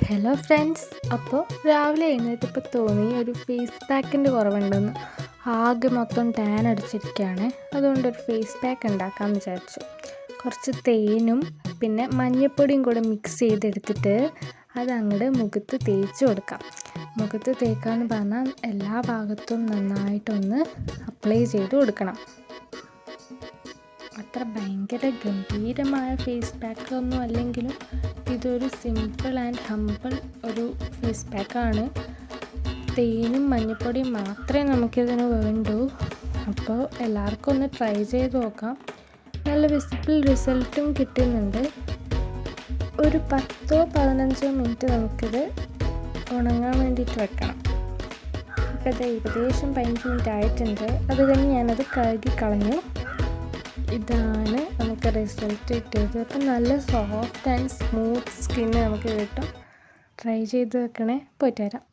Hello friends, അപ്പോൾ രാവിലെ എഴുന്നേറ്റപ്പോൾ തോന്നി ഒരു ഫേസ് പാക്കിൻ്റെ കുറവുണ്ടെന്ന്. ആകെ മൊത്തം ടാൻ അടിച്ചിരിക്കുകയാണ്. അതുകൊണ്ടൊരു ഫേസ് പാക്ക് ഉണ്ടാക്കാമെന്ന് വിചാരിച്ചു. കുറച്ച് തേനും പിന്നെ മഞ്ഞൾപ്പൊടിയും കൂടെ മിക്സ് ചെയ്തെടുത്തിട്ട് അതങ്ങോട്ട് മുഖത്ത് തേച്ച് കൊടുക്കാം. മുഖത്ത് തേക്കാമെന്ന് പറഞ്ഞാൽ എല്ലാ ഭാഗത്തും നന്നായിട്ടൊന്ന് അപ്ലൈ ചെയ്ത് കൊടുക്കണം. അത്ര ഭയങ്കര ഗംഭീരമായ ഫേസ് പാക്ക് ഒന്നും അല്ലെങ്കിലും ഇതൊരു സിമ്പിൾ ആൻഡ് ഹമ്പിൾ ഒരു ഫേസ് പാക്കാണ്. തേനും മഞ്ഞൾപ്പൊടിയും മാത്രമേ നമുക്കിതിന് വേണ്ടൂ. അപ്പോൾ എല്ലാവർക്കും ഒന്ന് ട്രൈ ചെയ്ത് നോക്കാം. നല്ല വിസിബിൾ റിസൾട്ടും കിട്ടുന്നുണ്ട്. ഒരു 10-15 മിനിറ്റ് നമുക്കിത് ഉണങ്ങാൻ വേണ്ടിയിട്ട് വെക്കണം. ഇപ്പോൾ ഇത് ഏകദേശം 15 മിനിറ്റ് ആയിട്ടുണ്ട്. അത് കഴിഞ്ഞ് ഞാനത് കഴുകി കളഞ്ഞു. ഇതാണ് നമുക്ക് റിസൾട്ട് കിട്ടിയത്. അപ്പം നല്ല സോഫ്റ്റ് ആൻഡ് സ്മൂത്ത് സ്കിന്ന് നമുക്ക് കിട്ടും. ട്രൈ ചെയ്ത് വെക്കണേ. പോയിട്ട് വരാം.